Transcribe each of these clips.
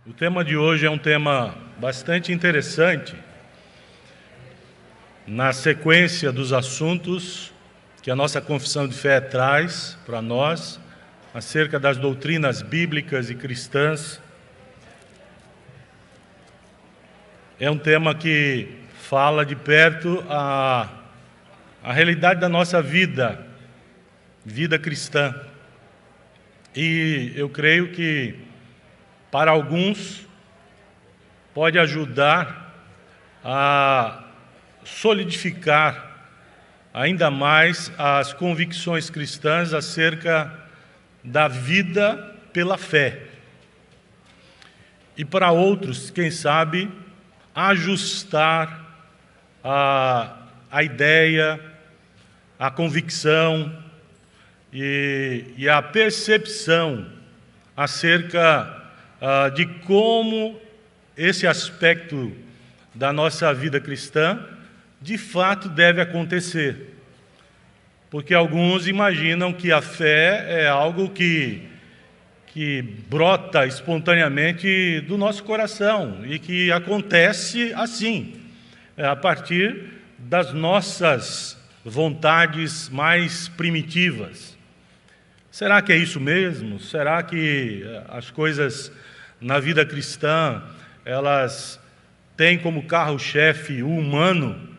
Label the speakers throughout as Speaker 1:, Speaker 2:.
Speaker 1: O tema de hoje é um tema bastante interessante, na sequência dos assuntos que a nossa confissão de fé traz para nós, acerca das doutrinas bíblicas e cristãs. É um tema que fala de perto a realidade da nossa vida cristã. E eu creio que, para alguns, pode ajudar a solidificar ainda mais as convicções cristãs acerca da vida pela fé. E para outros, quem sabe, ajustar a ideia, a convicção e a percepção acerca de como esse aspecto da nossa vida cristã de fato deve acontecer. Porque alguns imaginam que a fé é algo que brota espontaneamente do nosso coração e que acontece assim, a partir das nossas vontades mais primitivas. Será que é isso mesmo? Será que as coisas na vida cristã, elas têm como carro-chefe o humano,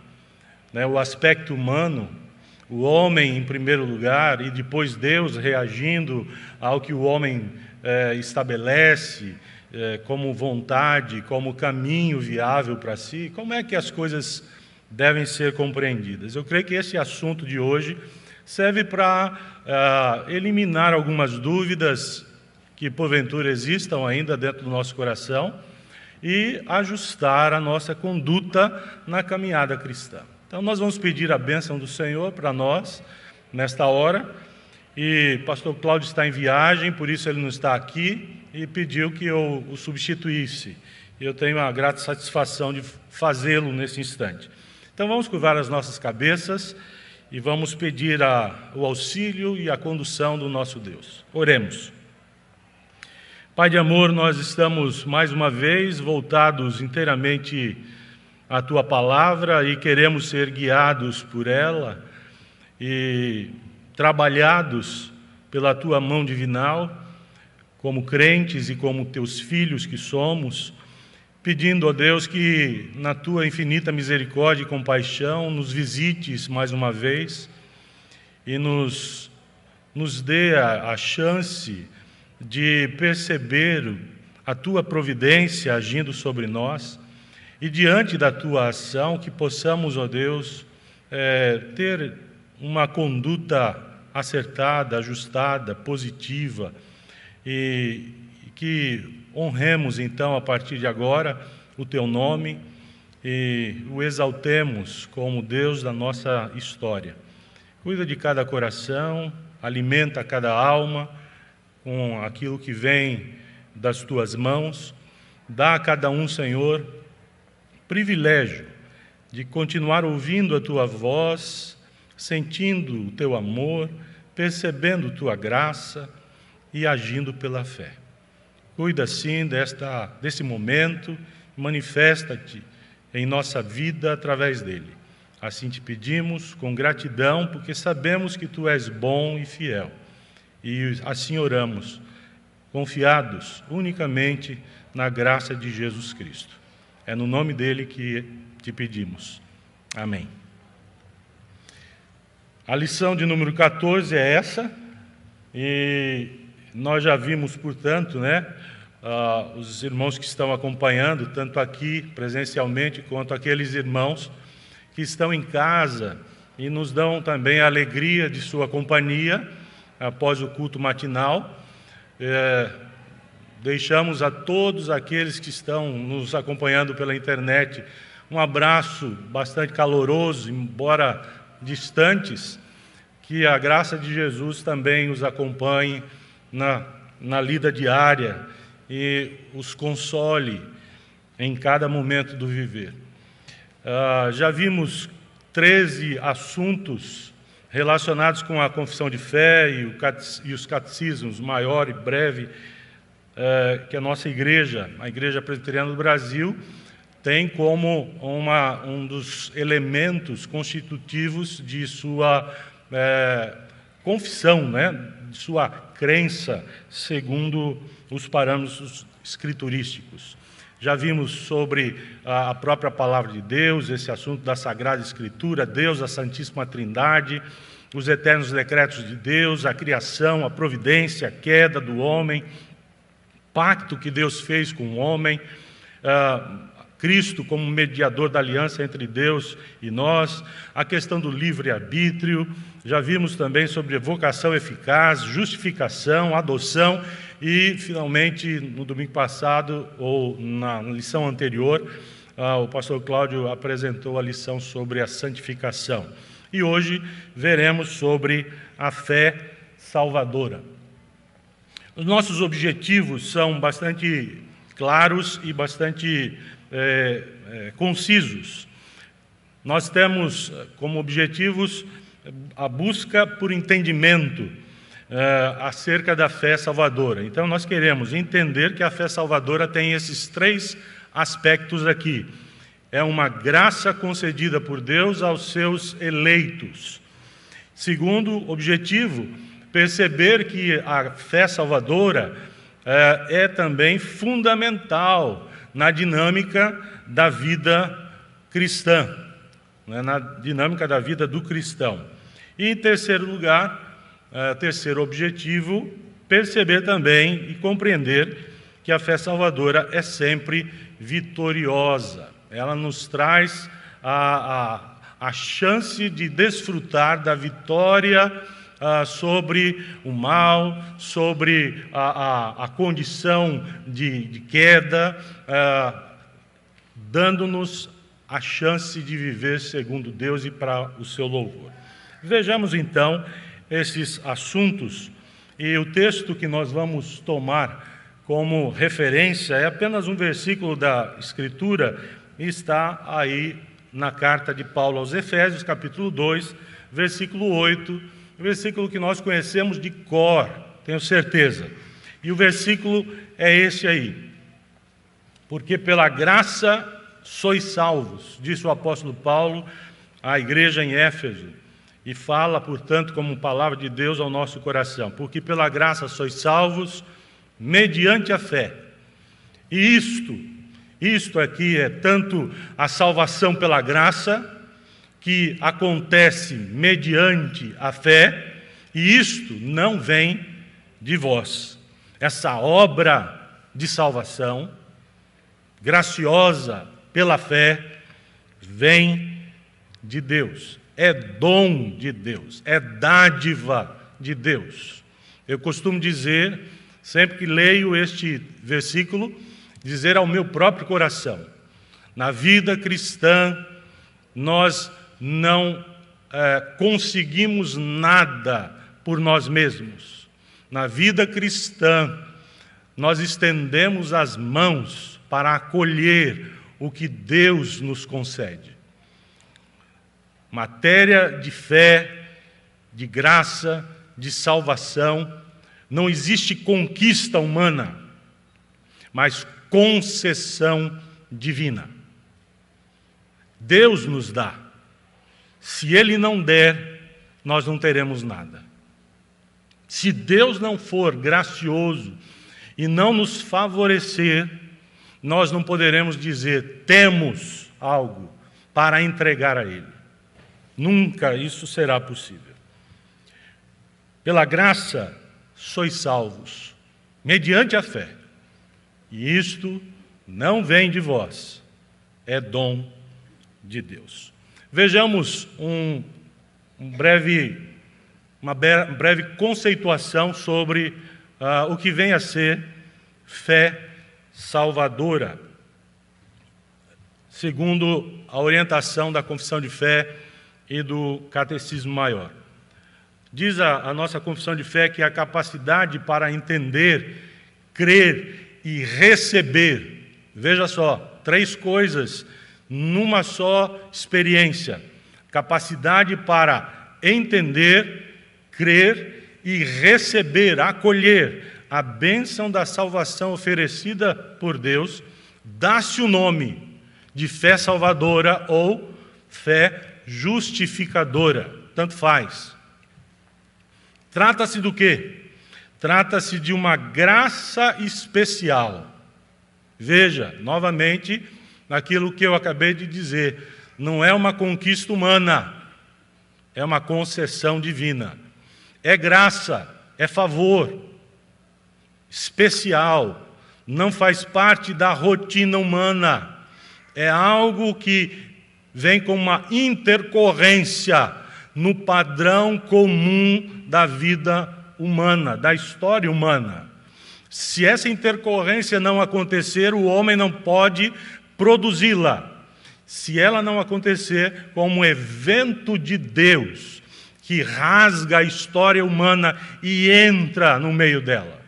Speaker 1: né, o aspecto humano, o homem em primeiro lugar, e depois Deus reagindo ao que o homem estabelece como vontade, como caminho viável para si? Como é que as coisas devem ser compreendidas? Eu creio que esse assunto de hoje serve para eliminar algumas dúvidas que porventura existam ainda dentro do nosso coração e ajustar a nossa conduta na caminhada cristã. Então nós vamos pedir a bênção do Senhor para nós nesta hora, e pastor Cláudio está em viagem, por isso ele não está aqui, e pediu que eu o substituísse. Eu tenho a grata satisfação de fazê-lo nesse instante. Então vamos curvar as nossas cabeças e vamos pedir o auxílio e a condução do nosso Deus. Oremos. Pai de amor, nós estamos mais uma vez voltados inteiramente à Tua Palavra e queremos ser guiados por ela e trabalhados pela Tua mão divinal, como crentes e como Teus filhos que somos, pedindo, ó Deus, que na Tua infinita misericórdia e compaixão nos visites mais uma vez e nos dê a chance de perceber a Tua providência agindo sobre nós e diante da Tua ação que possamos, ó Deus, ter uma conduta acertada, ajustada, positiva e que honremos então a partir de agora o Teu nome e o exaltemos como Deus da nossa história. Cuida de cada coração, alimenta cada alma com aquilo que vem das Tuas mãos. Dá a cada um, Senhor, privilégio de continuar ouvindo a Tua voz, sentindo o Teu amor, percebendo Tua graça e agindo pela fé. Cuida, sim, desse momento, manifesta-te em nossa vida através dele. Assim te pedimos, com gratidão, porque sabemos que Tu és bom e fiel. E assim oramos, confiados unicamente na graça de Jesus Cristo. É no nome dele que te pedimos. Amém. A lição de número 14 é essa, e nós já vimos, portanto, os irmãos que estão acompanhando, tanto aqui presencialmente, quanto aqueles irmãos que estão em casa e nos dão também a alegria de sua companhia após o culto matinal. Deixamos a todos aqueles que estão nos acompanhando pela internet um abraço bastante caloroso, embora distantes, que a graça de Jesus também os acompanhe na lida diária e os console em cada momento do viver. Já vimos 13 assuntos relacionados com a confissão de fé e os catecismos, maior e breve, que a nossa igreja, a Igreja Presbiteriana do Brasil, tem como um dos elementos constitutivos de sua confissão, né, de sua crença, segundo os parâmetros escriturísticos. Já vimos sobre a própria Palavra de Deus, esse assunto da Sagrada Escritura, Deus, a Santíssima Trindade, os eternos decretos de Deus, a criação, a providência, a queda do homem, pacto que Deus fez com o homem, Cristo como mediador da aliança entre Deus e nós, a questão do livre-arbítrio. Já vimos também sobre vocação eficaz, justificação, adoção e, finalmente, no domingo passado, ou na lição anterior, o pastor Cláudio apresentou a lição sobre a santificação. E hoje veremos sobre a fé salvadora. Os nossos objetivos são bastante claros e bastante concisos. Nós temos como objetivos a busca por entendimento acerca da fé salvadora. Então, nós queremos entender que a fé salvadora tem esses 3 aspectos aqui. É uma graça concedida por Deus aos seus eleitos. Segundo objetivo, perceber que a fé salvadora é também fundamental na dinâmica da vida cristã, né, na dinâmica da vida do cristão. E, em terceiro lugar, terceiro objetivo, perceber também e compreender que a fé salvadora é sempre vitoriosa. Ela nos traz a chance de desfrutar da vitória sobre o mal, sobre a condição de queda, dando-nos a chance de viver segundo Deus e para o seu louvor. Vejamos então esses assuntos, e o texto que nós vamos tomar como referência é apenas um versículo da Escritura, e está aí na carta de Paulo aos Efésios, capítulo 2, versículo 8, versículo que nós conhecemos de cor, tenho certeza. E o versículo é esse aí. Porque pela graça sois salvos, disse o apóstolo Paulo à igreja em Éfeso, e fala, portanto, como palavra de Deus ao nosso coração. Porque pela graça sois salvos, mediante a fé. E isto aqui é tanto a salvação pela graça, que acontece mediante a fé, e isto não vem de vós. Essa obra de salvação, graciosa pela fé, vem de Deus. É dom de Deus, é dádiva de Deus. Eu costumo dizer, sempre que leio este versículo, dizer ao meu próprio coração: na vida cristã, nós não conseguimos nada por nós mesmos. Na vida cristã, nós estendemos as mãos para acolher o que Deus nos concede. Matéria de fé, de graça, de salvação, não existe conquista humana, mas concessão divina. Deus nos dá. Se Ele não der, nós não teremos nada. Se Deus não for gracioso e não nos favorecer, nós não poderemos dizer, temos algo para entregar a Ele. Nunca isso será possível. Pela graça, sois salvos, mediante a fé. E isto não vem de vós, é dom de Deus. Vejamos uma breve conceituação sobre o que vem a ser fé salvadora, segundo a orientação da Confissão de Fé e do Catecismo Maior. Diz a nossa Confissão de Fé que a capacidade para entender, crer e receber, veja só, 3 coisas numa só experiência: capacidade para entender, crer e receber, acolher a bênção da salvação oferecida por Deus, dá-se o nome de fé salvadora ou fé justificadora, tanto faz. Trata-se do quê? Trata-se de uma graça especial. Veja, novamente, naquilo que eu acabei de dizer, não é uma conquista humana, é uma concessão divina. É graça, é favor especial, não faz parte da rotina humana, é algo que vem com uma intercorrência no padrão comum da vida humana, da história humana. Se essa intercorrência não acontecer, o homem não pode produzi-la. Se ela não acontecer como um evento de Deus, que rasga a história humana e entra no meio dela,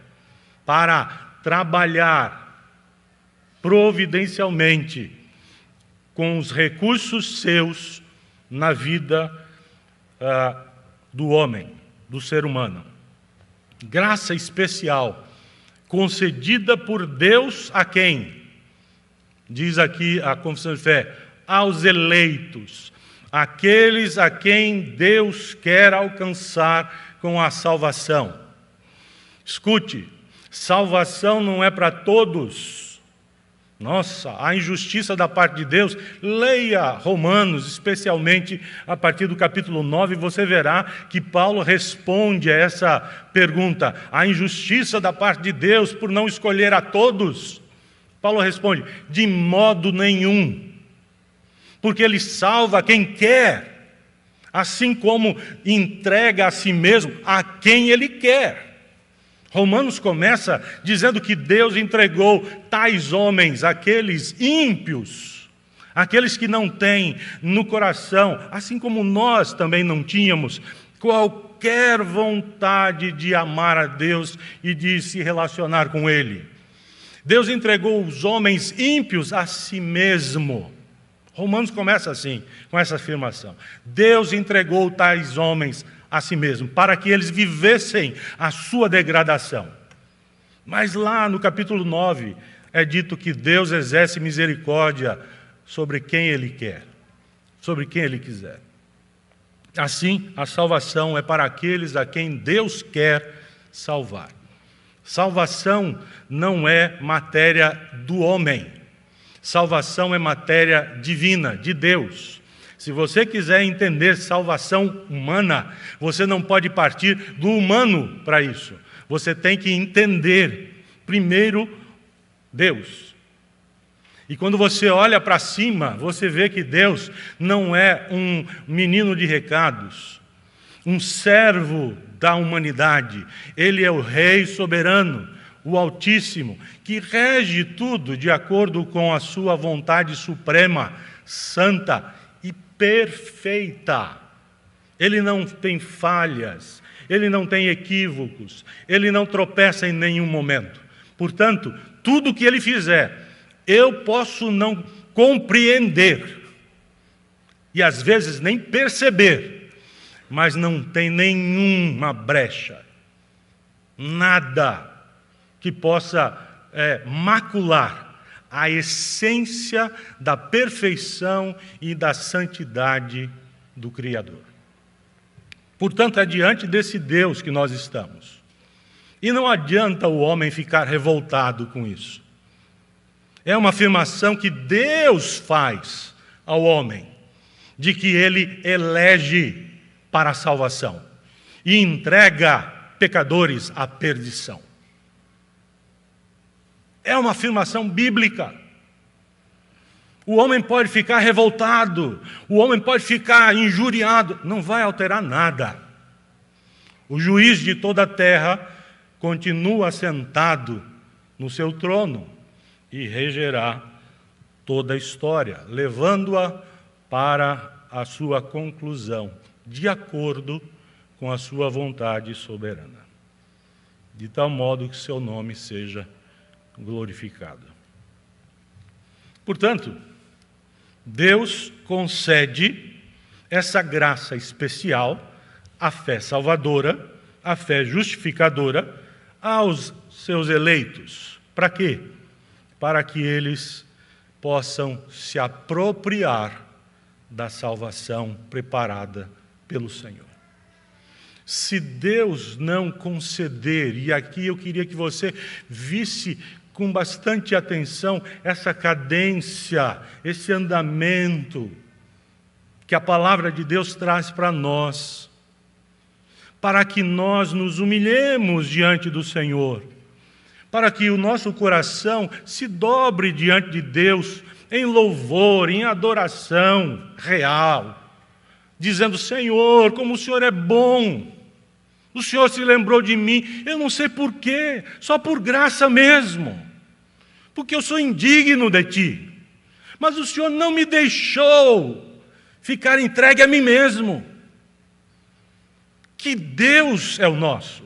Speaker 1: para trabalhar providencialmente com os recursos seus na vida do homem, do ser humano. Graça especial, concedida por Deus a quem? Diz aqui a confissão de fé, aos eleitos, aqueles a quem Deus quer alcançar com a salvação. Escute, salvação não é para todos. Nossa, a injustiça da parte de Deus, leia Romanos, especialmente a partir do capítulo 9, você verá que Paulo responde a essa pergunta. A injustiça da parte de Deus por não escolher a todos. Paulo responde, de modo nenhum. Porque ele salva quem quer, assim como entrega a si mesmo a quem ele quer. Romanos começa dizendo que Deus entregou tais homens, aqueles ímpios, aqueles que não têm no coração, assim como nós também não tínhamos, qualquer vontade de amar a Deus e de se relacionar com Ele. Deus entregou os homens ímpios a si mesmo. Romanos começa assim, com essa afirmação. Deus entregou tais homens a si mesmo, para que eles vivessem a sua degradação. Mas lá no capítulo 9, é dito que Deus exerce misericórdia sobre quem Ele quer, sobre quem Ele quiser. Assim, a salvação é para aqueles a quem Deus quer salvar. Salvação não é matéria do homem. Salvação é matéria divina, de Deus. Se você quiser entender salvação humana, você não pode partir do humano para isso. Você tem que entender, primeiro, Deus. E quando você olha para cima, você vê que Deus não é um menino de recados, um servo da humanidade. Ele é o Rei soberano, o Altíssimo, que rege tudo de acordo com a sua vontade suprema, santa e perfeita. Ele não tem falhas, ele não tem equívocos, ele não tropeça em nenhum momento. Portanto, tudo que ele fizer, eu posso não compreender e às vezes nem perceber, mas não tem nenhuma brecha, nada que possa macular a essência da perfeição e da santidade do Criador. Portanto, é diante desse Deus que nós estamos. E não adianta o homem ficar revoltado com isso. É uma afirmação que Deus faz ao homem, de que ele elege para a salvação e entrega pecadores à perdição. É uma afirmação bíblica. O homem pode ficar revoltado, o homem pode ficar injuriado, não vai alterar nada. O juiz de toda a terra continua sentado no seu trono e regerá toda a história, levando-a para a sua conclusão, de acordo com a sua vontade soberana, de tal modo que seu nome seja glorificado. Portanto, Deus concede essa graça especial, a fé salvadora, a fé justificadora, aos seus eleitos. Para quê? Para que eles possam se apropriar da salvação preparada pelo Senhor. Se Deus não conceder, e aqui eu queria que você visse com bastante atenção essa cadência, esse andamento que a palavra de Deus traz para nós, para que nós nos humilhemos diante do Senhor, para que o nosso coração se dobre diante de Deus em louvor, em adoração real, dizendo: Senhor, como o Senhor é bom, o Senhor se lembrou de mim, eu não sei porquê, só por graça mesmo, porque eu sou indigno de Ti, mas o Senhor não me deixou ficar entregue a mim mesmo. Que Deus é o nosso.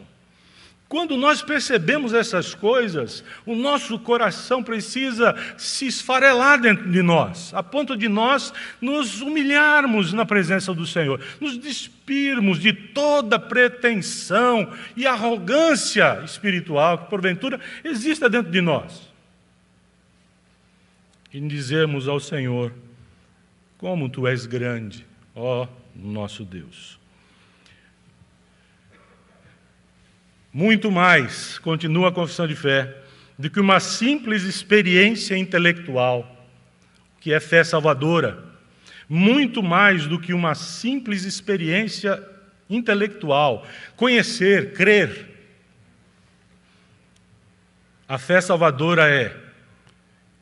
Speaker 1: Quando nós percebemos essas coisas, o nosso coração precisa se esfarelar dentro de nós, a ponto de nós nos humilharmos na presença do Senhor, nos despirmos de toda pretensão e arrogância espiritual que, porventura, exista dentro de nós. E dizermos ao Senhor: como Tu és grande, ó nosso Deus. Muito mais, continua a confissão de fé, do que uma simples experiência intelectual, que é fé salvadora. Muito mais do que uma simples experiência intelectual, conhecer, crer. A fé salvadora é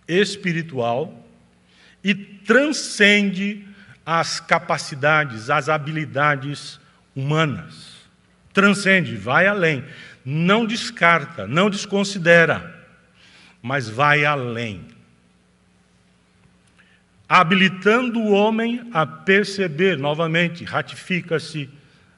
Speaker 1: espiritual e transcende as capacidades, as habilidades humanas. Transcende, vai além, não descarta, não desconsidera, mas vai além. Habilitando o homem a perceber, novamente, ratifica-se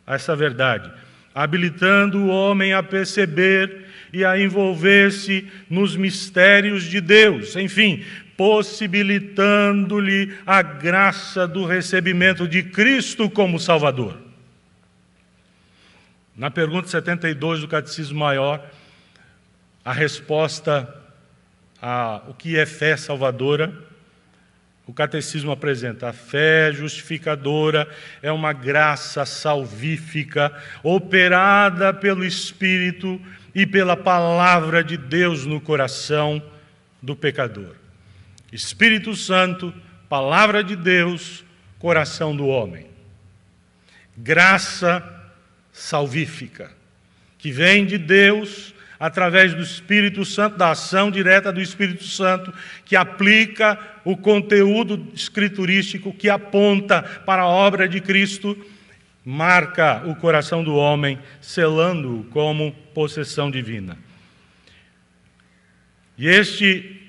Speaker 1: essa verdade, habilitando o homem a perceber e a envolver-se nos mistérios de Deus, enfim, possibilitando-lhe a graça do recebimento de Cristo como Salvador. Na pergunta 72 do Catecismo Maior, a resposta a o que é fé salvadora, o Catecismo apresenta: a fé justificadora é uma graça salvífica operada pelo Espírito e pela palavra de Deus no coração do pecador. Espírito Santo, palavra de Deus, coração do homem. Graça salvífica, que vem de Deus através do Espírito Santo, da ação direta do Espírito Santo, que aplica o conteúdo escriturístico, que aponta para a obra de Cristo, marca o coração do homem, selando-o como possessão divina. E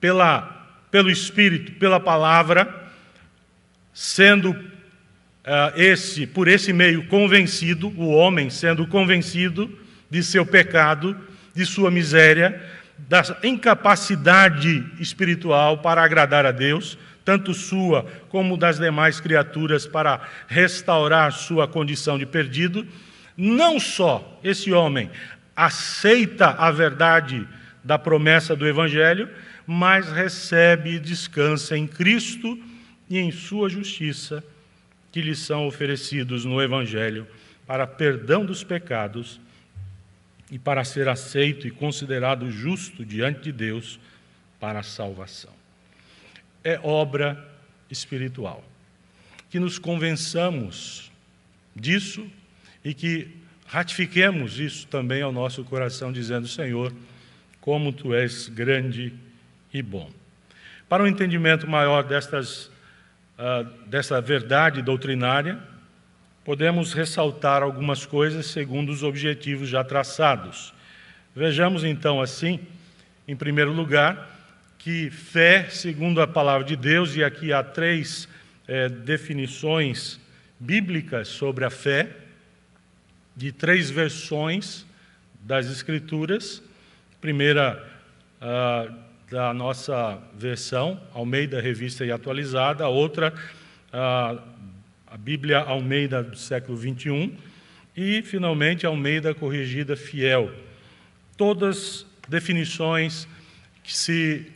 Speaker 1: pelo Espírito, pela palavra, sendo por esse meio convencido, o homem sendo convencido de seu pecado, de sua miséria, da incapacidade espiritual para agradar a Deus, tanto sua como das demais criaturas, para restaurar sua condição de perdido. Não só esse homem aceita a verdade da promessa do Evangelho, mas recebe e descansa em Cristo e em sua justiça, que lhes são oferecidos no Evangelho para perdão dos pecados e para ser aceito e considerado justo diante de Deus para a salvação. É obra espiritual. Que nos convençamos disso e que ratifiquemos isso também ao nosso coração, dizendo: Senhor, como Tu és grande e bom. Para um entendimento maior dessa verdade doutrinária, podemos ressaltar algumas coisas segundo os objetivos já traçados. Vejamos então assim, em primeiro lugar, que fé, segundo a palavra de Deus, e aqui há três definições bíblicas sobre a fé, de três versões das Escrituras. Primeira, da nossa versão, Almeida Revista e Atualizada, a outra, a Bíblia Almeida do século XXI, E, finalmente, Almeida Corrigida Fiel. Todas definições que se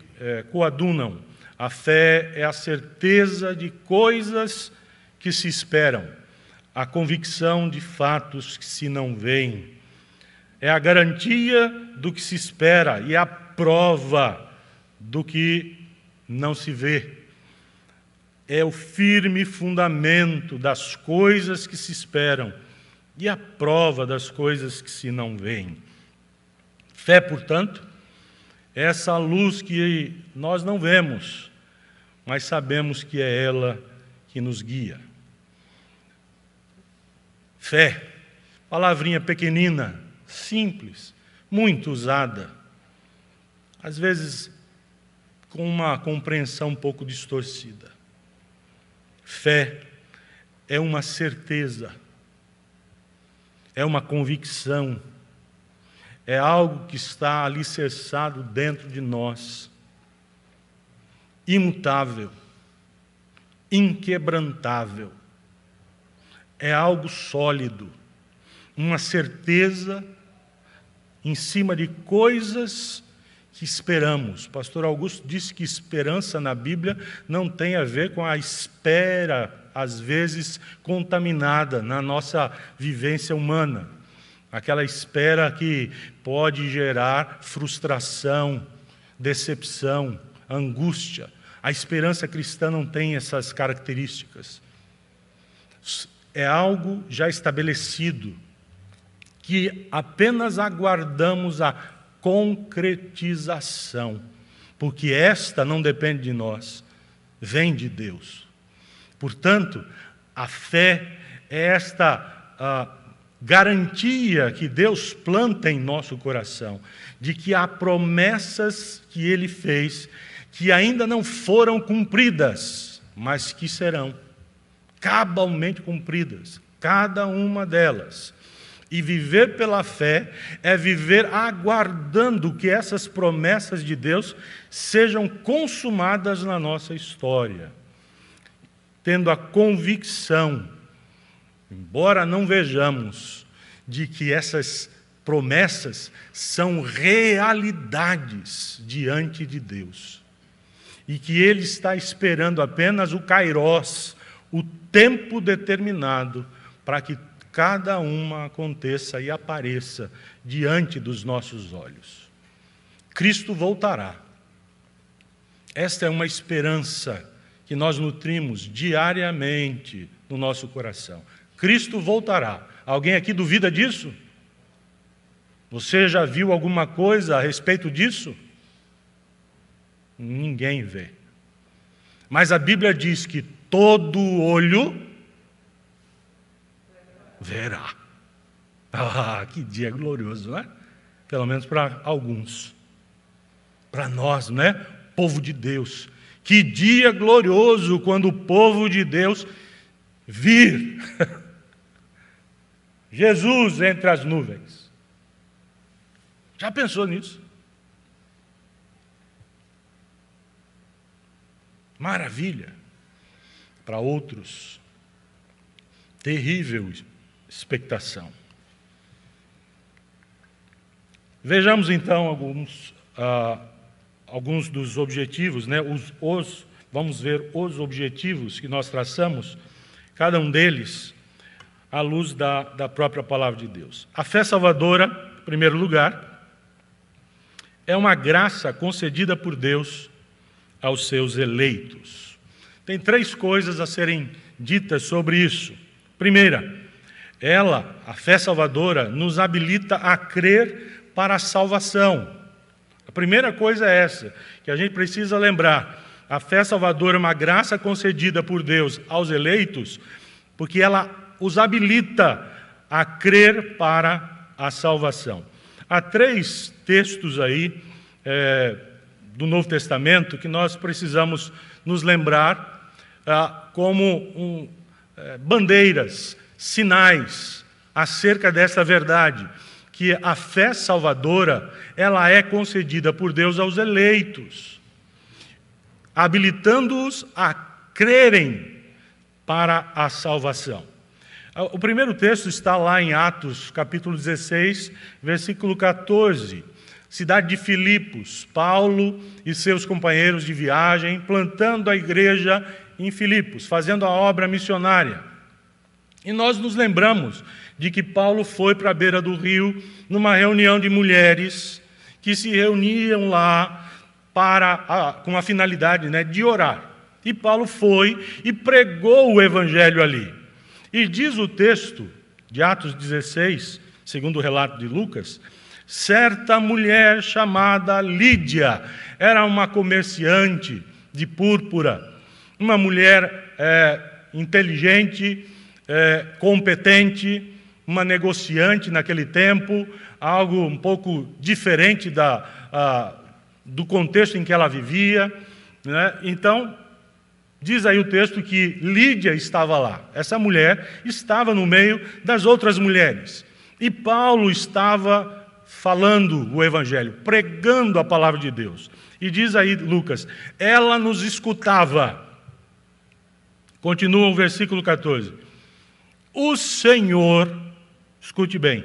Speaker 1: coadunam. A fé é a certeza de coisas que se esperam, a convicção de fatos que se não veem. É a garantia do que se espera e a prova do que não se vê. É o firme fundamento das coisas que se esperam e a prova das coisas que se não veem. Fé, portanto, é essa luz que nós não vemos, mas sabemos que é ela que nos guia. Fé, palavrinha pequenina, simples, muito usada, às vezes com uma compreensão um pouco distorcida. Fé é uma certeza, é uma convicção, é algo que está alicerçado dentro de nós, imutável, inquebrantável. É algo sólido, uma certeza em cima de coisas que esperamos. O pastor Augusto disse que esperança na Bíblia não tem a ver com a espera, às vezes contaminada na nossa vivência humana. Aquela espera que pode gerar frustração, decepção, angústia. A esperança cristã não tem essas características. É algo já estabelecido, que apenas aguardamos a concretização, porque esta não depende de nós, vem de Deus. Portanto, a fé é esta garantia que Deus planta em nosso coração, de que há promessas que Ele fez, que ainda não foram cumpridas, mas que serão cabalmente cumpridas, cada uma delas. E viver pela fé é viver aguardando que essas promessas de Deus sejam consumadas na nossa história, tendo a convicção, embora não vejamos, de que essas promessas são realidades diante de Deus, e que Ele está esperando apenas o kairós, o tempo determinado, para que cada uma aconteça e apareça diante dos nossos olhos. Cristo voltará. Esta é uma esperança que nós nutrimos diariamente no nosso coração. Cristo voltará. Alguém aqui duvida disso? Você já viu alguma coisa a respeito disso? Ninguém vê. Mas a Bíblia diz que todo olho verá. Ah, que dia glorioso, não é? Pelo menos para alguns. Para nós, não é? Povo de Deus. Que dia glorioso quando o povo de Deus vir Jesus entre as nuvens. Já pensou nisso? Maravilha. Para outros, terrível expectação. Vejamos então alguns dos objetivos, né? Vamos ver os objetivos que nós traçamos, cada um deles, à luz da própria palavra de Deus. A fé salvadora, em primeiro lugar, é uma graça concedida por Deus aos seus eleitos. Tem 3 coisas a serem ditas sobre isso. Primeira, a fé salvadora, nos habilita a crer para a salvação. A primeira coisa é essa, que a gente precisa lembrar. A fé salvadora é uma graça concedida por Deus aos eleitos, porque ela os habilita a crer para a salvação. Há 3 textos aí do Novo Testamento que nós precisamos nos lembrar como bandeiras, sinais acerca dessa verdade, que a fé salvadora, ela é concedida por Deus aos eleitos, habilitando-os a crerem para a salvação. O primeiro texto está lá em Atos, capítulo 16, versículo 14. Cidade de Filipos, Paulo e seus companheiros de viagem, plantando a igreja em Filipos, fazendo a obra missionária. E nós nos lembramos de que Paulo foi para a beira do rio, numa reunião de mulheres que se reuniam lá com a finalidade, de orar. E Paulo foi e pregou o evangelho ali. E diz o texto de Atos 16, segundo o relato de Lucas, certa mulher chamada Lídia, era uma comerciante de púrpura, uma mulher inteligente, competente, uma negociante naquele tempo, algo um pouco diferente do contexto em que ela vivia, Então, diz aí o texto que Lídia estava lá. Essa mulher estava no meio das outras mulheres. E Paulo estava falando o evangelho, pregando a palavra de Deus. E diz aí Lucas, ela nos escutava. Continua o versículo 14. O Senhor, escute bem,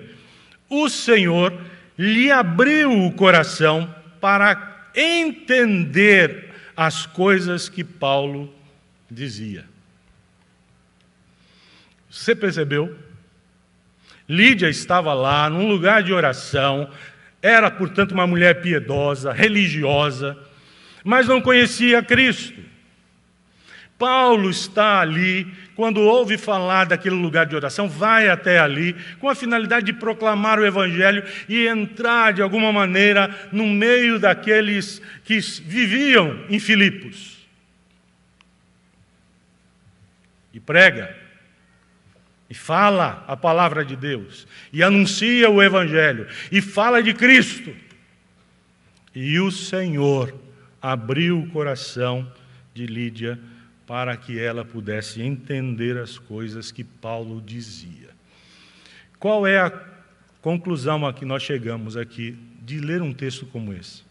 Speaker 1: o Senhor lhe abriu o coração para entender as coisas que Paulo dizia. Você percebeu? Lídia estava lá, num lugar de oração, era, portanto, uma mulher piedosa, religiosa, mas não conhecia Cristo. Paulo está ali, quando ouve falar daquele lugar de oração, vai até ali, com a finalidade de proclamar o Evangelho e entrar, de alguma maneira, no meio daqueles que viviam em Filipos. E prega. E fala a palavra de Deus, e anuncia o Evangelho, e fala de Cristo. E o Senhor abriu o coração de Lídia para que ela pudesse entender as coisas que Paulo dizia. Qual é a conclusão a que nós chegamos aqui de ler um texto como esse?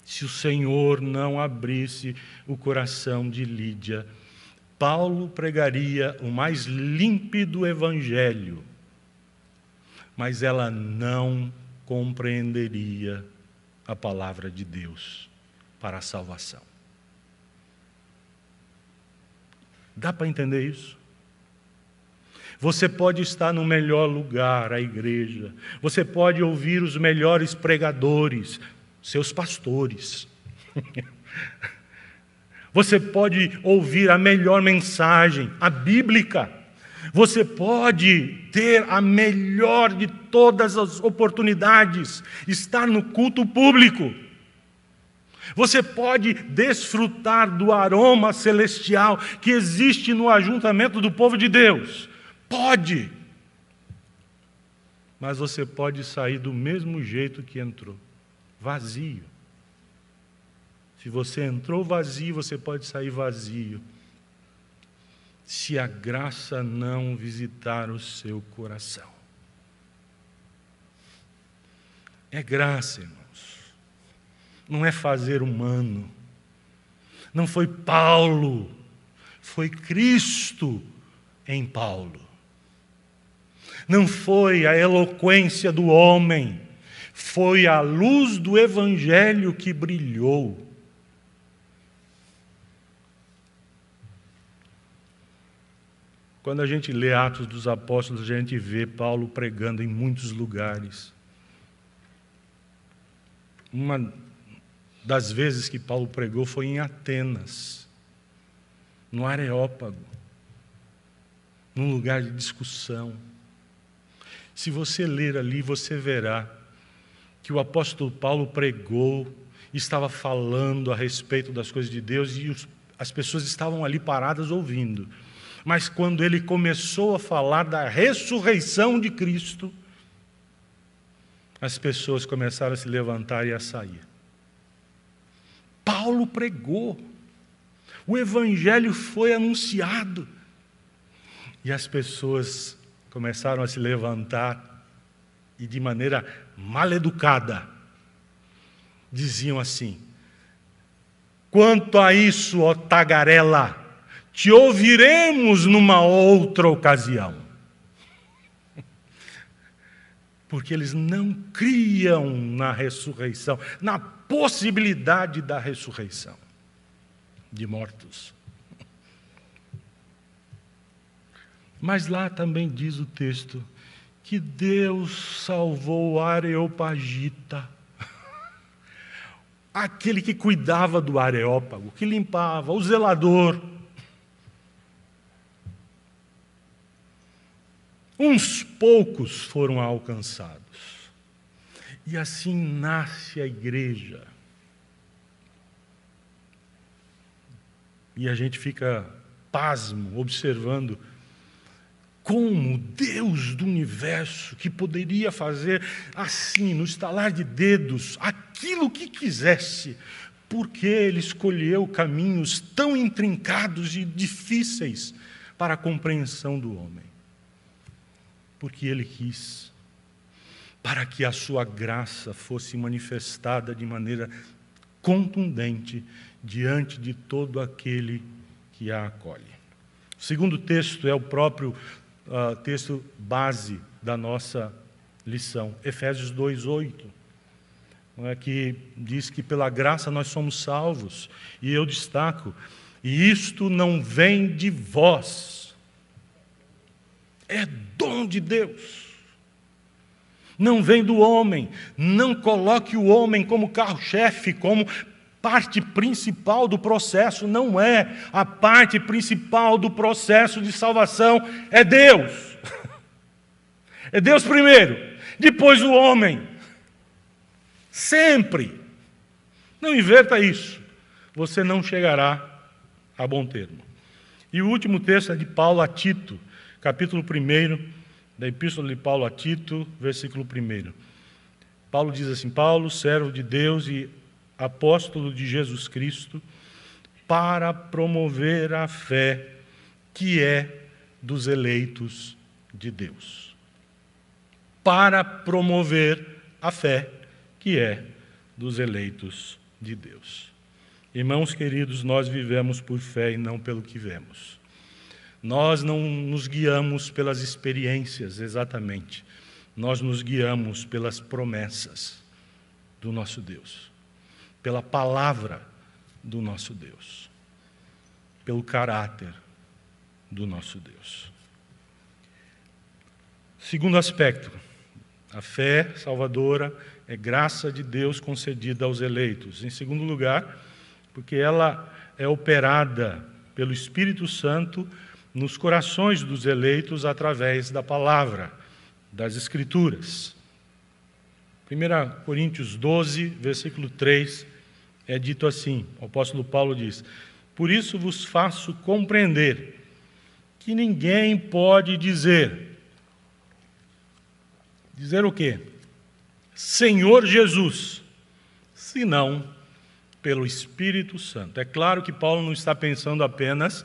Speaker 1: Se o Senhor não abrisse o coração de Lídia, Paulo pregaria o mais límpido evangelho, mas ela não compreenderia a palavra de Deus para a salvação. Dá para entender isso? Você pode estar no melhor lugar, a igreja. Você pode ouvir os melhores pregadores, seus pastores. Você pode ouvir a melhor mensagem, a bíblica. Você pode ter a melhor de todas as oportunidades, estar no culto público. Você pode desfrutar do aroma celestial que existe no ajuntamento do povo de Deus. Pode. Mas você pode sair do mesmo jeito que entrou, vazio. Se você entrou vazio, você pode sair vazio. Se a graça não visitar o seu coração. É graça, irmãos. Não é fazer humano. Não foi Paulo. Foi Cristo em Paulo. Não foi a eloquência do homem. Foi a luz do Evangelho que brilhou. Quando a gente lê Atos dos Apóstolos, a gente vê Paulo pregando em muitos lugares. Uma das vezes que Paulo pregou foi em Atenas, no Areópago, num lugar de discussão. Se você ler ali, você verá que o apóstolo Paulo pregou, estava falando a respeito das coisas de Deus e as pessoas estavam ali paradas ouvindo. Mas quando ele começou a falar da ressurreição de Cristo, as pessoas começaram a se levantar e a sair. Paulo pregou, o Evangelho foi anunciado, e as pessoas começaram a se levantar e, de maneira mal educada, diziam assim: quanto a isso, ó tagarela, te ouviremos numa outra ocasião. Porque eles não criam na ressurreição, na possibilidade da ressurreição de mortos. Mas lá também diz o texto que Deus salvou o Areopagita, aquele que cuidava do Areópago, que limpava, o zelador. Uns poucos foram alcançados. E assim nasce a igreja. E a gente fica pasmo observando como Deus do universo, que poderia fazer assim, no estalar de dedos, aquilo que quisesse, porque Ele escolheu caminhos tão intrincados e difíceis para a compreensão do homem. Porque Ele quis, para que a sua graça fosse manifestada de maneira contundente diante de todo aquele que a acolhe. O segundo texto é o próprio texto base da nossa lição, Efésios 2:8, que diz que pela graça nós somos salvos, e eu destaco, e isto não vem de vós, é dom de Deus, não vem do homem. Não coloque o homem como carro-chefe, como parte principal do processo. Não é. A parte principal do processo de salvação é Deus. É Deus primeiro, depois o homem. Sempre. Não inverta isso. Você não chegará a bom termo. E o último texto é de Paulo a Tito, capítulo 1 da Epístola de Paulo a Tito, versículo 1. Paulo diz assim: Paulo, servo de Deus e apóstolo de Jesus Cristo, para promover a fé que é dos eleitos de Deus. Para promover a fé que é dos eleitos de Deus. Irmãos queridos, nós vivemos por fé e não pelo que vemos. Nós não nos guiamos pelas experiências, exatamente. Nós nos guiamos pelas promessas do nosso Deus, pela palavra do nosso Deus, pelo caráter do nosso Deus. Segundo aspecto, a fé salvadora é graça de Deus concedida aos eleitos. Em segundo lugar, porque ela é operada pelo Espírito Santo nos corações dos eleitos através da palavra, das Escrituras. 1 Coríntios 12, versículo 3, é dito assim, o apóstolo Paulo diz: por isso vos faço compreender que ninguém pode dizer o quê? Senhor Jesus, senão pelo Espírito Santo. É claro que Paulo não está pensando apenas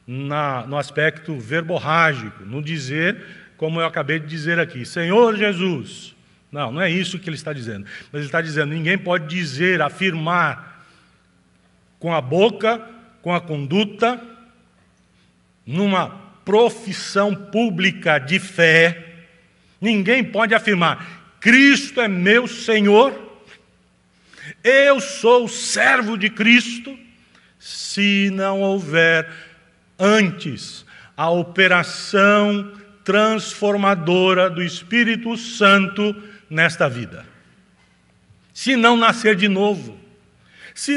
Speaker 1: no aspecto verborrágico, no dizer, como eu acabei de dizer aqui, Senhor Jesus. Não é isso que ele está dizendo. Mas ele está dizendo, ninguém pode dizer, afirmar com a boca, com a conduta, numa profissão pública de fé, ninguém pode afirmar, Cristo é meu Senhor, eu sou servo de Cristo, se não houver antes a operação transformadora do Espírito Santo nesta vida. Se não nascer de novo, se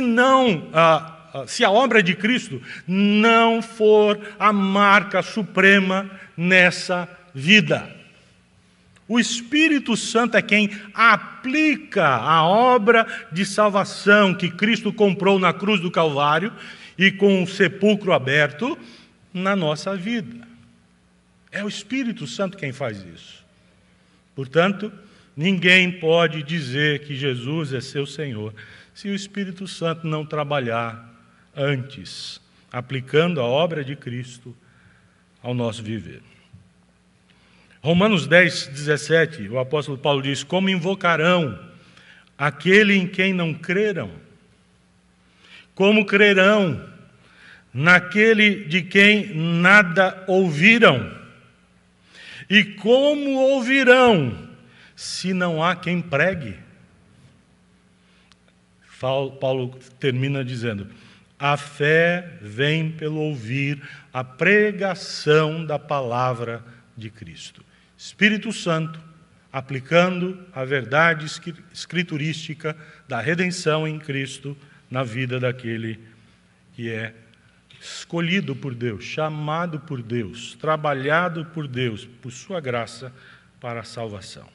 Speaker 1: a obra de Cristo não for a marca suprema nessa vida. O Espírito Santo é quem aplica a obra de salvação que Cristo comprou na cruz do Calvário e com o sepulcro aberto na nossa vida. É o Espírito Santo quem faz isso. Portanto, ninguém pode dizer que Jesus é seu Senhor se o Espírito Santo não trabalhar antes, aplicando a obra de Cristo ao nosso viver. Romanos 10, 17, o apóstolo Paulo diz: como invocarão aquele em quem não creram? Como crerão naquele de quem nada ouviram. E como ouvirão, se não há quem pregue? Paulo termina dizendo: a fé vem pelo ouvir a pregação da palavra de Cristo. Espírito Santo, aplicando a verdade escriturística da redenção em Cristo na vida daquele que é escolhido por Deus, chamado por Deus, trabalhado por Deus, por sua graça, para a salvação.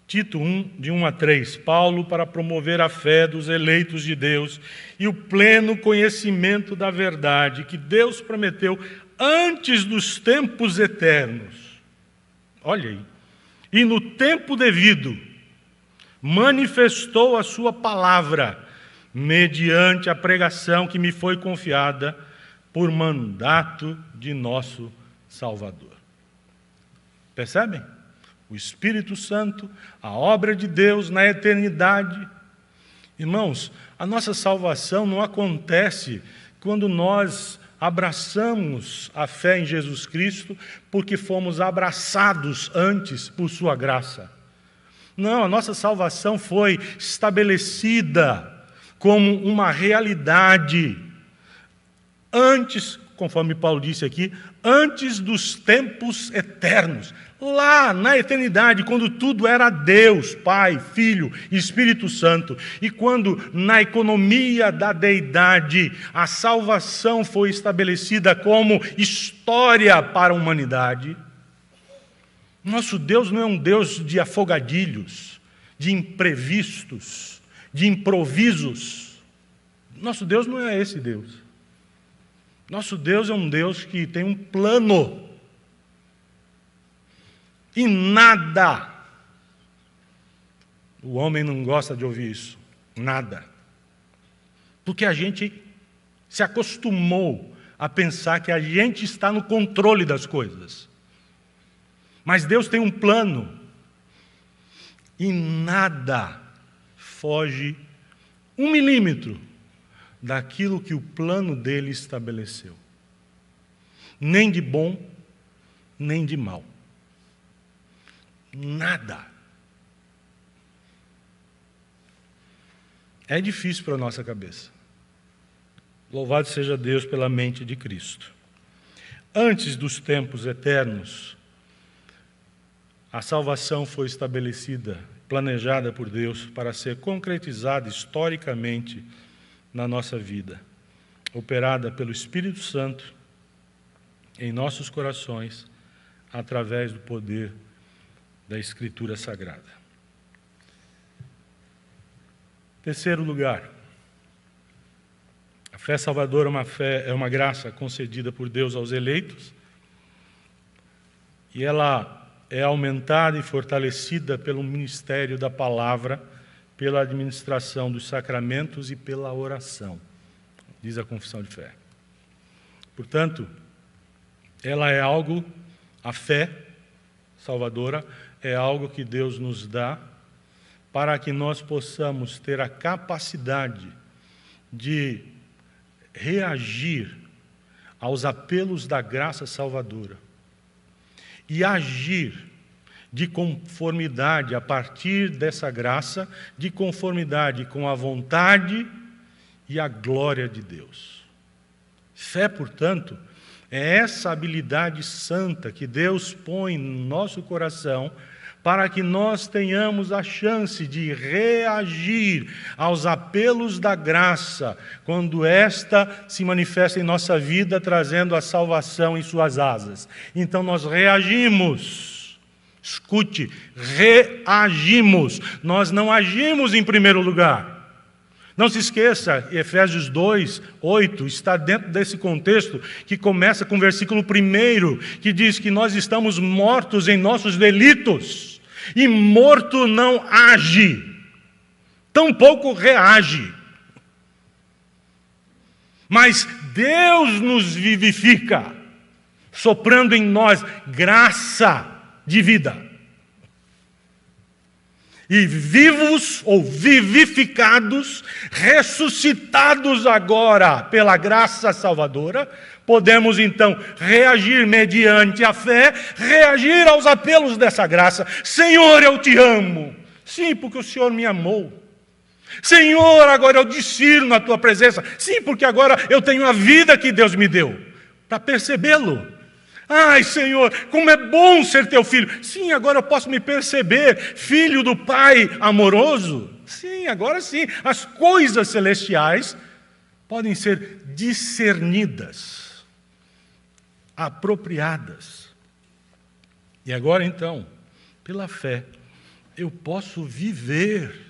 Speaker 1: Tito 1, de 1 a 3, Paulo, para promover a fé dos eleitos de Deus e o pleno conhecimento da verdade que Deus prometeu antes dos tempos eternos. Olha aí. E no tempo devido, manifestou a sua palavra, mediante a pregação que me foi confiada por mandato de nosso Salvador. Percebem? O Espírito Santo, a obra de Deus na eternidade. Irmãos, a nossa salvação não acontece quando nós abraçamos a fé em Jesus Cristo porque fomos abraçados antes por sua graça. Não, a nossa salvação foi estabelecida como uma realidade antes, conforme Paulo disse aqui, antes dos tempos eternos. Lá na eternidade, quando tudo era Deus, Pai, Filho e Espírito Santo, e quando na economia da deidade a salvação foi estabelecida como história para a humanidade. Nosso Deus não é um Deus de afogadilhos, de imprevistos, de improvisos. Nosso Deus não é esse Deus. Nosso Deus é um Deus que tem um plano. E nada, o homem não gosta de ouvir isso, nada. Porque a gente se acostumou a pensar que a gente está no controle das coisas. Mas Deus tem um plano. E nada foge 1 milímetro daquilo que o plano dele estabeleceu. Nem de bom, nem de mal. Nada. É difícil para a nossa cabeça. Louvado seja Deus pela mente de Cristo. Antes dos tempos eternos, a salvação foi estabelecida, planejada por Deus para ser concretizada historicamente na nossa vida, operada pelo Espírito Santo em nossos corações, através do poder da Escritura Sagrada. Terceiro lugar, a fé salvadora é uma graça concedida por Deus aos eleitos, e ela é aumentada e fortalecida pelo ministério da palavra, pela administração dos sacramentos e pela oração, diz a confissão de fé. Portanto, ela é algo, a fé salvadora é algo que Deus nos dá para que nós possamos ter a capacidade de reagir aos apelos da graça salvadora e agir de conformidade, a partir dessa graça, de conformidade com a vontade e a glória de Deus. Fé, portanto, é essa habilidade santa que Deus põe no nosso coração para que nós tenhamos a chance de reagir aos apelos da graça, quando esta se manifesta em nossa vida, trazendo a salvação em suas asas. Então nós reagimos. Escute, reagimos. Nós não agimos em primeiro lugar. Não se esqueça, Efésios 2, 8, está dentro desse contexto que começa com o versículo 1, que diz que nós estamos mortos em nossos delitos, e morto não age, tampouco reage. Mas Deus nos vivifica, soprando em nós graça de vida. E vivos ou vivificados, ressuscitados agora pela graça salvadora, podemos então reagir mediante a fé, reagir aos apelos dessa graça. Senhor, eu te amo. Sim, porque o Senhor me amou. Senhor, agora eu discerno a tua presença. Sim, porque agora eu tenho a vida que Deus me deu, para percebê-lo. Ai, Senhor, como é bom ser teu filho. Sim, agora eu posso me perceber filho do Pai amoroso. Sim, agora sim. As coisas celestiais podem ser discernidas, apropriadas. E agora então, pela fé, eu posso viver.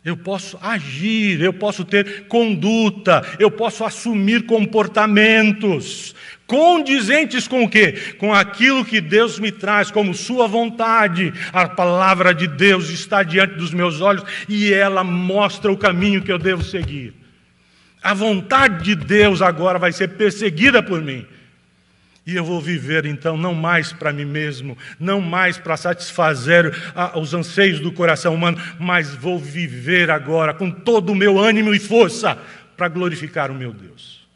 Speaker 1: Eu posso agir, eu posso ter conduta, eu posso assumir comportamentos condizentes com o quê? Com aquilo que Deus me traz como sua vontade. A palavra de Deus está diante dos meus olhos e ela mostra o caminho que eu devo seguir. A vontade de Deus agora vai ser perseguida por mim. E eu vou viver, então, não mais para mim mesmo, não mais para satisfazer os anseios do coração humano, mas vou viver agora com todo o meu ânimo e força para glorificar o meu Deus.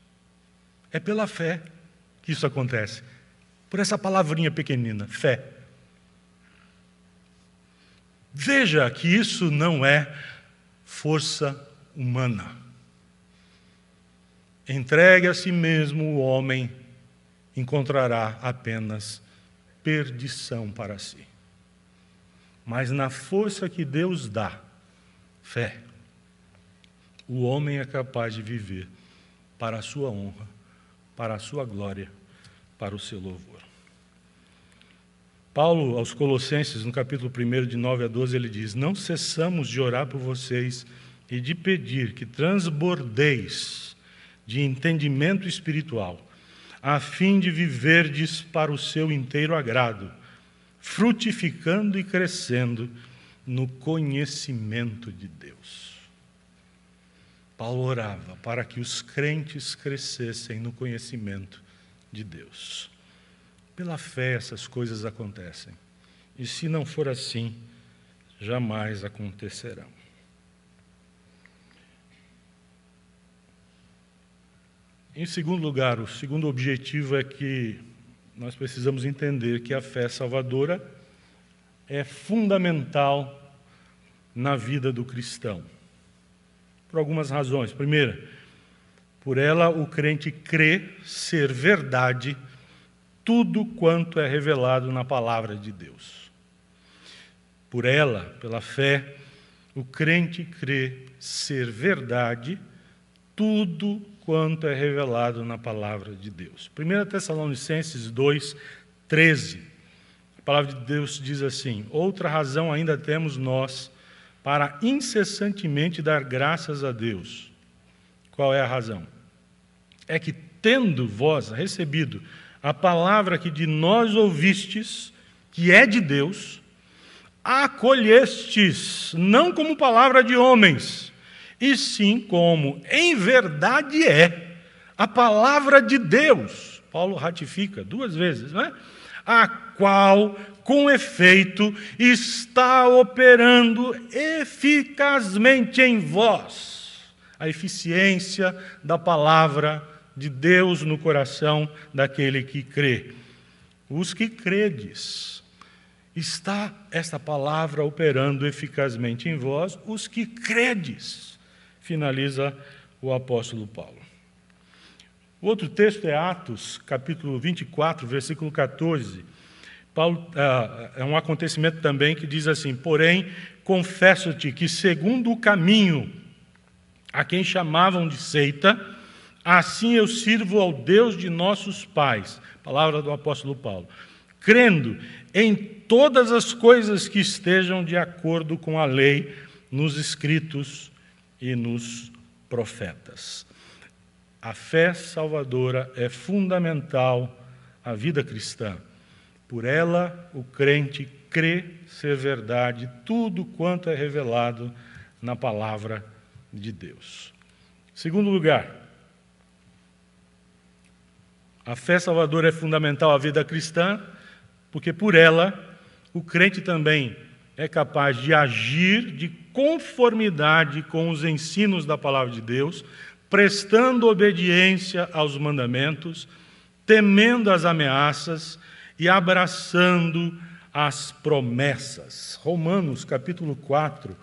Speaker 1: É pela fé que isso acontece. Por essa palavrinha pequenina, fé. Veja que isso não é força humana. Entregue a si mesmo o homem encontrará apenas perdição para si. Mas na força que Deus dá, fé, o homem é capaz de viver para a sua honra, para a sua glória, para o seu louvor. Paulo, aos Colossenses, no capítulo 1, de 9 a 12, ele diz: não cessamos de orar por vocês e de pedir que transbordeis de entendimento espiritual, a fim de viverdes para o seu inteiro agrado, frutificando e crescendo no conhecimento de Deus. Paulo orava para que os crentes crescessem no conhecimento de Deus. Pela fé essas coisas acontecem. E se não for assim, jamais acontecerão. Em segundo lugar, o segundo objetivo é que nós precisamos entender que a fé salvadora é fundamental na vida do cristão. Por algumas razões. Primeira, por ela o crente crê ser verdade tudo quanto é revelado na palavra de Deus. Por ela, pela fé, o crente crê ser verdade tudo quanto é revelado na palavra de Deus. 1 Tessalonicenses 2, 13. A palavra de Deus diz assim: outra razão ainda temos nós para incessantemente dar graças a Deus. Qual é a razão? É que, tendo vós recebido a palavra que de nós ouvistes, que é de Deus, acolhestes, não como palavra de homens, e sim como, em verdade é, a palavra de Deus. Paulo ratifica 2 vezes, não é? A qual, com efeito, está operando eficazmente em vós. A eficiência da palavra de Deus no coração daquele que crê. Os que credes, está esta palavra operando eficazmente em vós, os que credes, finaliza o apóstolo Paulo. O outro texto é Atos, capítulo 24, versículo 14. Paulo, é um acontecimento também que diz assim: porém, confesso-te que segundo o caminho a quem chamavam de seita, assim eu sirvo ao Deus de nossos pais. Palavra do apóstolo Paulo. Crendo em todas as coisas que estejam de acordo com a lei, nos escritos e nos profetas. A fé salvadora é fundamental à vida cristã. Por ela, o crente crê ser verdade tudo quanto é revelado na palavra de Deus. Segundo lugar, a fé salvadora é fundamental à vida cristã, porque por ela, o crente também é capaz de agir de conformidade com os ensinos da palavra de Deus, prestando obediência aos mandamentos, temendo as ameaças e abraçando as promessas. Romanos, capítulo 4,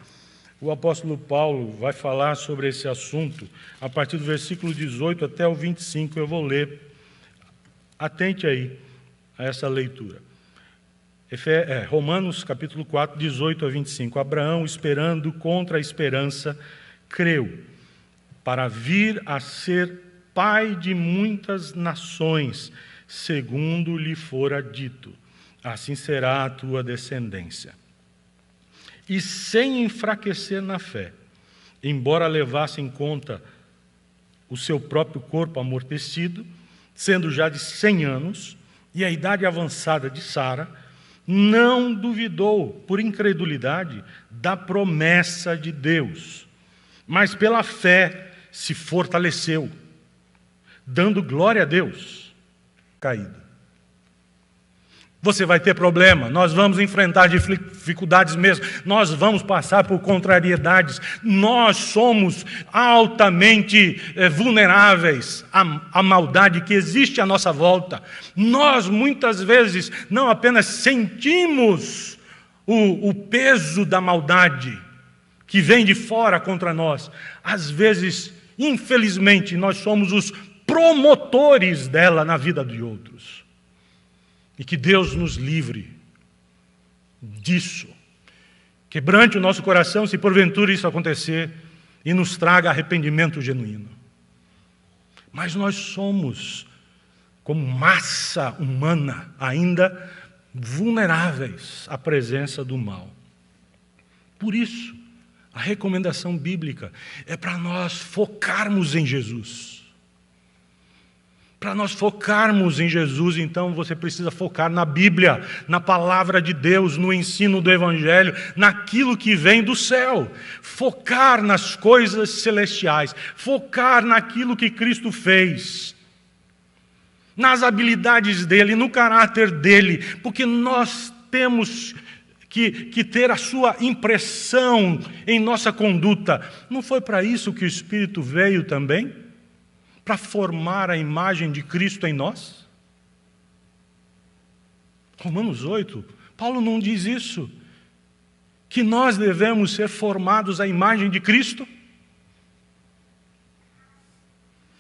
Speaker 1: o apóstolo Paulo vai falar sobre esse assunto, a partir do versículo 18 até o 25, eu vou ler. Atente aí a essa leitura. Romanos, capítulo 4, 18 a 25. Abraão, esperando contra a esperança, creu, para vir a ser pai de muitas nações, segundo lhe fora dito, assim será a tua descendência. E sem enfraquecer na fé, embora levasse em conta o seu próprio corpo amortecido, sendo já de 100 anos, e a idade avançada de Sara, não duvidou, por incredulidade, da promessa de Deus, mas pela fé se fortaleceu, dando glória a Deus. Caído. Você vai ter problema, nós vamos enfrentar dificuldades mesmo, nós vamos passar por contrariedades, nós somos altamente vulneráveis à maldade que existe à nossa volta. Nós, muitas vezes, não apenas sentimos o peso da maldade que vem de fora contra nós, às vezes, infelizmente, nós somos os promotores dela na vida de outros. E que Deus nos livre disso. Quebrante o nosso coração se porventura isso acontecer e nos traga arrependimento genuíno. Mas nós somos, como massa humana, ainda vulneráveis à presença do mal. Por isso, a recomendação bíblica é para nós focarmos em Jesus. Para nós focarmos em Jesus, então você precisa focar na Bíblia, na palavra de Deus, no ensino do Evangelho, naquilo que vem do céu. Focar nas coisas celestiais, focar naquilo que Cristo fez, nas habilidades dele, no caráter dele, porque nós temos que ter a sua impressão em nossa conduta. Não foi para isso que o Espírito veio também? Para formar a imagem de Cristo em nós? Romanos 8, Paulo não diz isso, que nós devemos ser formados à imagem de Cristo?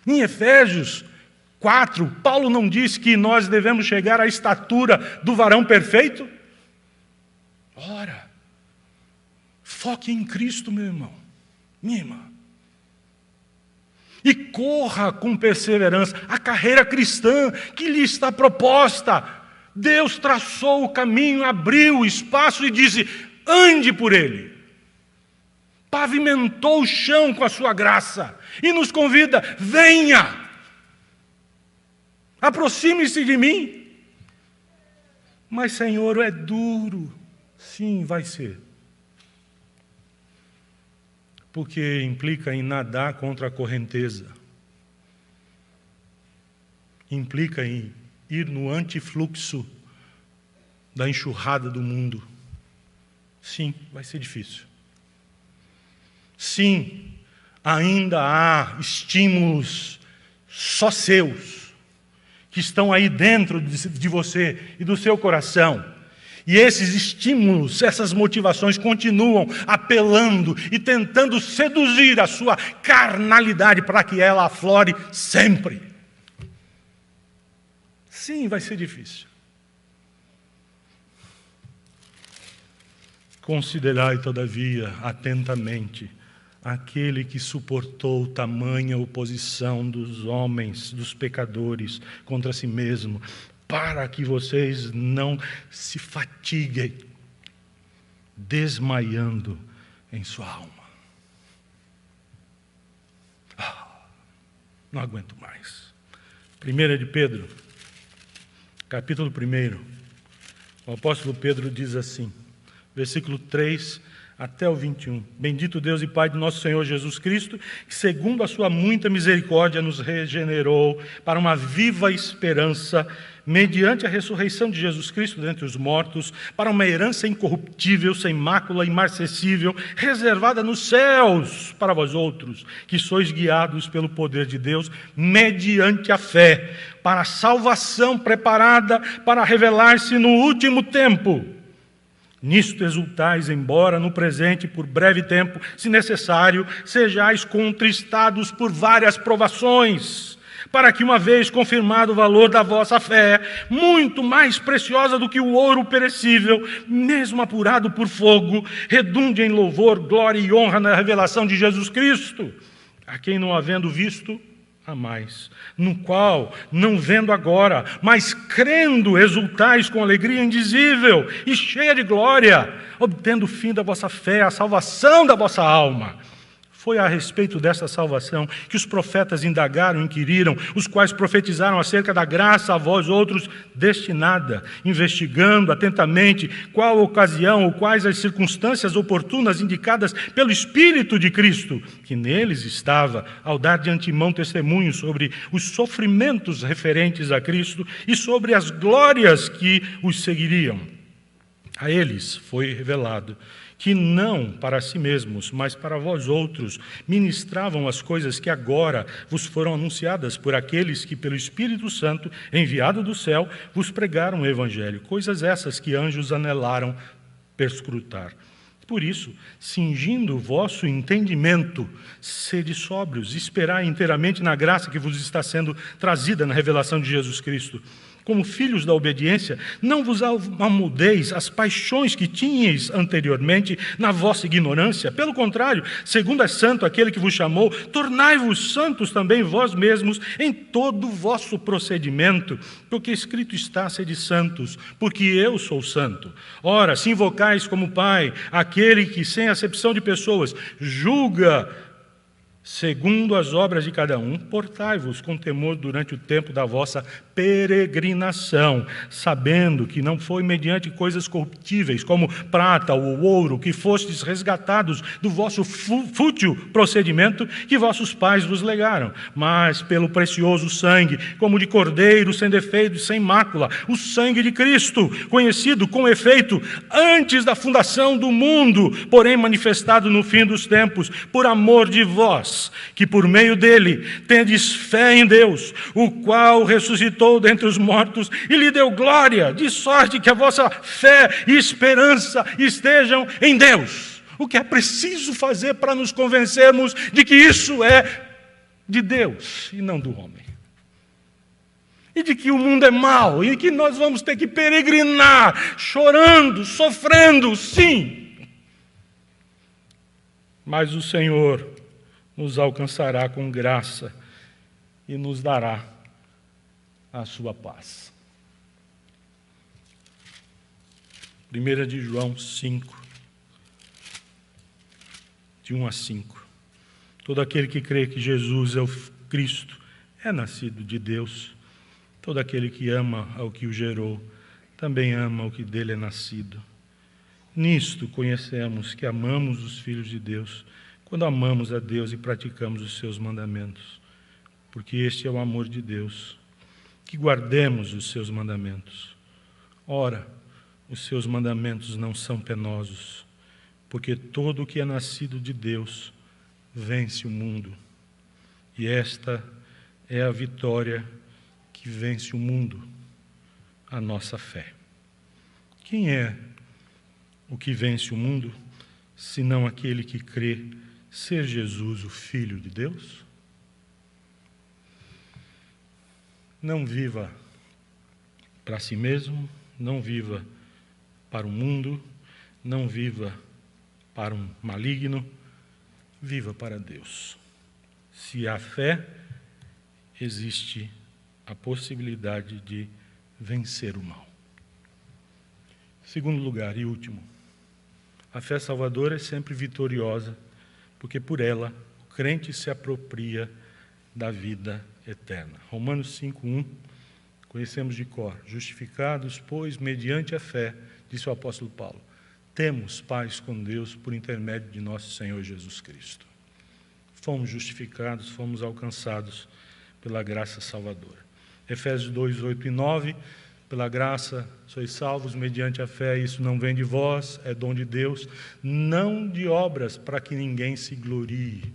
Speaker 1: Em Efésios 4, Paulo não diz que nós devemos chegar à estatura do varão perfeito? Ora, foque em Cristo, meu irmão, minha irmã. E corra com perseverança a carreira cristã que lhe está proposta. Deus traçou o caminho, abriu o espaço e disse, ande por ele. Pavimentou o chão com a sua graça e nos convida, venha, aproxime-se de mim. Mas, Senhor, é duro. Sim, vai ser. Porque implica em nadar contra a correnteza. Implica em ir no antifluxo da enxurrada do mundo. Sim, vai ser difícil. Sim, ainda há estímulos só seus, que estão aí dentro de você e do seu coração. E esses estímulos, essas motivações continuam apelando e tentando seduzir a sua carnalidade para que ela aflore sempre. Sim, vai ser difícil. Considerai, todavia, atentamente aquele que suportou tamanha oposição dos homens, dos pecadores, contra si mesmo, para que vocês não se fatiguem, desmaiando em sua alma. Não aguento mais. 1 de Pedro, capítulo 1, o apóstolo Pedro diz assim, versículo 3 até o 21. Bendito Deus e Pai do nosso Senhor Jesus Cristo, que segundo a sua muita misericórdia nos regenerou para uma viva esperança, mediante a ressurreição de Jesus Cristo dentre os mortos, para uma herança incorruptível, sem mácula, imarcessível, reservada nos céus para vós outros, que sois guiados pelo poder de Deus, mediante a fé, para a salvação preparada para revelar-se no último tempo. Nisto exultais, embora no presente, por breve tempo, se necessário, sejais contristados por várias provações, para que, uma vez confirmado o valor da vossa fé, muito mais preciosa do que o ouro perecível, mesmo apurado por fogo, redunde em louvor, glória e honra na revelação de Jesus Cristo, a quem, não havendo visto, a mais, no qual, não vendo agora, mas crendo, exultais com alegria indizível e cheia de glória, obtendo o fim da vossa fé, a salvação da vossa alma. Foi a respeito dessa salvação que os profetas indagaram, inquiriram, os quais profetizaram acerca da graça a vós outros destinada, investigando atentamente qual a ocasião ou quais as circunstâncias oportunas indicadas pelo Espírito de Cristo, que neles estava, ao dar de antemão testemunho sobre os sofrimentos referentes a Cristo e sobre as glórias que os seguiriam. A eles foi revelado que não para si mesmos, mas para vós outros, ministravam as coisas que agora vos foram anunciadas por aqueles que, pelo Espírito Santo, enviado do céu, vos pregaram o Evangelho, coisas essas que anjos anelaram perscrutar. Por isso, cingindo o vosso entendimento, sede sóbrios, esperai inteiramente na graça que vos está sendo trazida na revelação de Jesus Cristo. Como filhos da obediência, não vos amoldeis às paixões que tinhais anteriormente na vossa ignorância. Pelo contrário, segundo é santo aquele que vos chamou, tornai-vos santos também vós mesmos em todo o vosso procedimento, porque escrito está, sede santos, porque eu sou santo. Ora, se invocais como Pai aquele que, sem acepção de pessoas, julga segundo as obras de cada um, portai-vos com temor durante o tempo da vossa peregrinação, sabendo que não foi mediante coisas corruptíveis, como prata ou ouro, que fostes resgatados do vosso fútil procedimento que vossos pais vos legaram, mas pelo precioso sangue, como de cordeiro, sem defeito e sem mácula, o sangue de Cristo, conhecido com efeito antes da fundação do mundo, porém manifestado no fim dos tempos, por amor de vós, que por meio dele tendes fé em Deus, o qual ressuscitou dentre os mortos e lhe deu glória, de sorte que a vossa fé e esperança estejam em Deus. O que é preciso fazer para nos convencermos de que isso é de Deus e não do homem? E de que o mundo é mau, e que nós vamos ter que peregrinar, chorando, sofrendo, sim. Mas o Senhor nos alcançará com graça e nos dará a sua paz. 1 de João 5, de 1 a 5. Todo aquele que crê que Jesus é o Cristo é nascido de Deus. Todo aquele que ama ao que o gerou também ama o que dele é nascido. Nisto conhecemos que amamos os filhos de Deus, quando amamos a Deus e praticamos os seus mandamentos. Porque este é o amor de Deus, que guardemos os seus mandamentos. Ora, os seus mandamentos não são penosos, porque todo o que é nascido de Deus vence o mundo. E esta é a vitória que vence o mundo, a nossa fé. Quem é o que vence o mundo, senão aquele que crê ser Jesus o Filho de Deus? Não viva para si mesmo, não viva para o mundo, não viva para um maligno, viva para Deus. Se há fé, existe a possibilidade de vencer o mal. Segundo lugar e último, a fé salvadora é sempre vitoriosa, porque por ela o crente se apropria da vida eterna. Romanos 5:1, conhecemos de cor. Justificados, pois, mediante a fé, disse o apóstolo Paulo, temos paz com Deus por intermédio de nosso Senhor Jesus Cristo. Fomos justificados, fomos alcançados pela graça salvadora. Efésios 2, 8 e 9, pela graça sois salvos mediante a fé, isso não vem de vós, é dom de Deus, não de obras, para que ninguém se glorie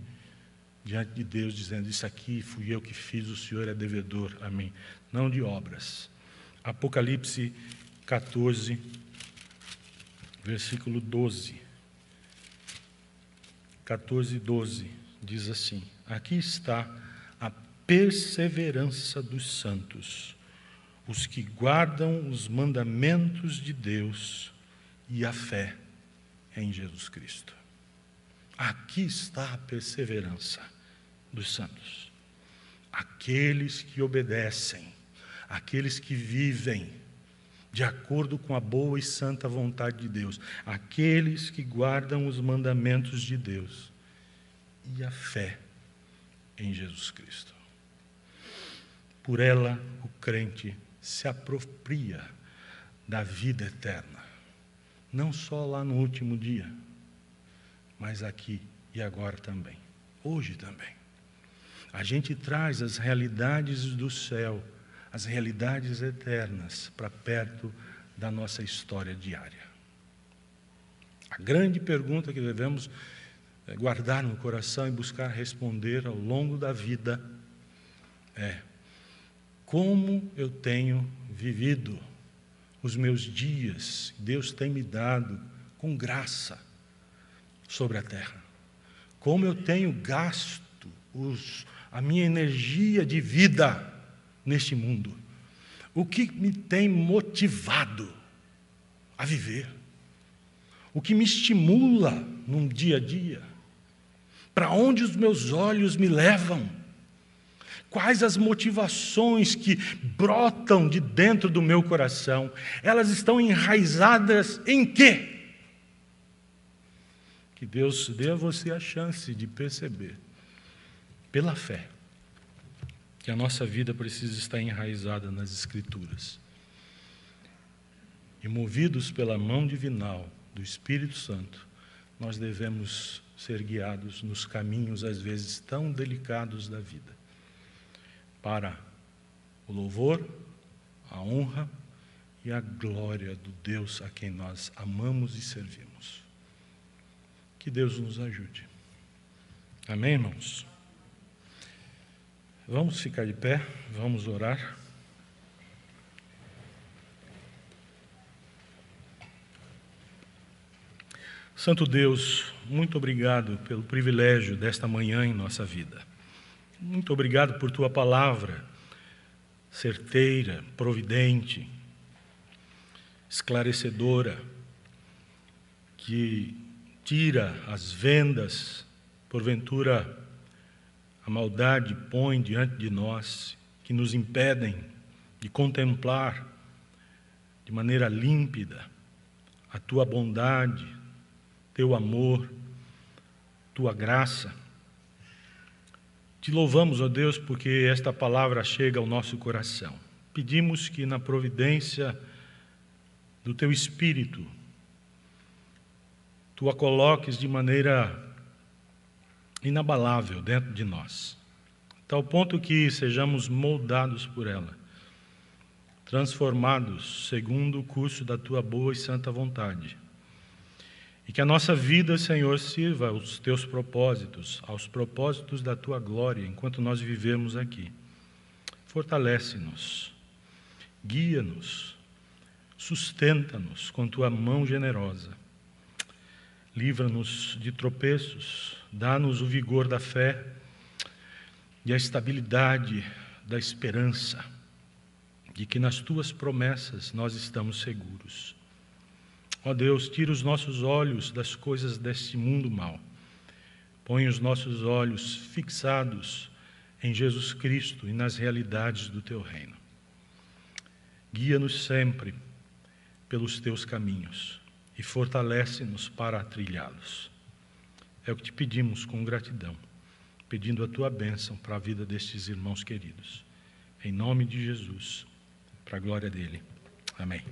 Speaker 1: diante de Deus, dizendo, isso aqui fui eu que fiz, o Senhor é devedor a mim. Não de obras. Apocalipse 14, versículo 12. 14, 12, diz assim, aqui está a perseverança dos santos, os que guardam os mandamentos de Deus e a fé em Jesus Cristo. Aqui está a perseverança dos santos. Aqueles que obedecem, aqueles que vivem de acordo com a boa e santa vontade de Deus, aqueles que guardam os mandamentos de Deus e a fé em Jesus Cristo. Por ela, o crente se apropria da vida eterna, não só lá no último dia, mas aqui e agora também, hoje também. A gente traz as realidades do céu, as realidades eternas, para perto da nossa história diária. A grande pergunta que devemos guardar no coração e buscar responder ao longo da vida é: como eu tenho vivido os meus dias, Deus tem me dado com graça sobre a terra? Como eu tenho gasto a minha energia de vida neste mundo? O que me tem motivado a viver? O que me estimula num dia a dia? Para onde os meus olhos me levam? Quais as motivações que brotam de dentro do meu coração? Elas estão enraizadas em quê? Que Deus dê a você a chance de perceber, pela fé, que a nossa vida precisa estar enraizada nas Escrituras. E movidos pela mão divinal do Espírito Santo, nós devemos ser guiados nos caminhos, às vezes, tão delicados da vida, para o louvor, a honra e a glória do Deus a quem nós amamos e servimos. Que Deus nos ajude. Amém, irmãos? Vamos ficar de pé, vamos orar. Santo Deus, muito obrigado pelo privilégio desta manhã em nossa vida. Muito obrigado por Tua palavra, certeira, providente, esclarecedora, que tira as vendas, porventura a maldade põe diante de nós, que nos impedem de contemplar de maneira límpida a Tua bondade, Teu amor, Tua graça. Te louvamos, ó Deus, porque esta palavra chega ao nosso coração. Pedimos que na providência do Teu Espírito, Tu a coloques de maneira inabalável dentro de nós, tal ponto que sejamos moldados por ela, transformados segundo o curso da Tua boa e santa vontade. E que a nossa vida, Senhor, sirva aos Teus propósitos, aos propósitos da Tua glória, enquanto nós vivemos aqui. Fortalece-nos, guia-nos, sustenta-nos com Tua mão generosa. Livra-nos de tropeços, dá-nos o vigor da fé e a estabilidade da esperança, de que nas Tuas promessas nós estamos seguros. Ó Deus, tira os nossos olhos das coisas deste mundo mau. Põe os nossos olhos fixados em Jesus Cristo e nas realidades do Teu reino. Guia-nos sempre pelos Teus caminhos e fortalece-nos para trilhá-los. É o que Te pedimos com gratidão, pedindo a Tua bênção para a vida destes irmãos queridos. Em nome de Jesus, para a glória dEle. Amém.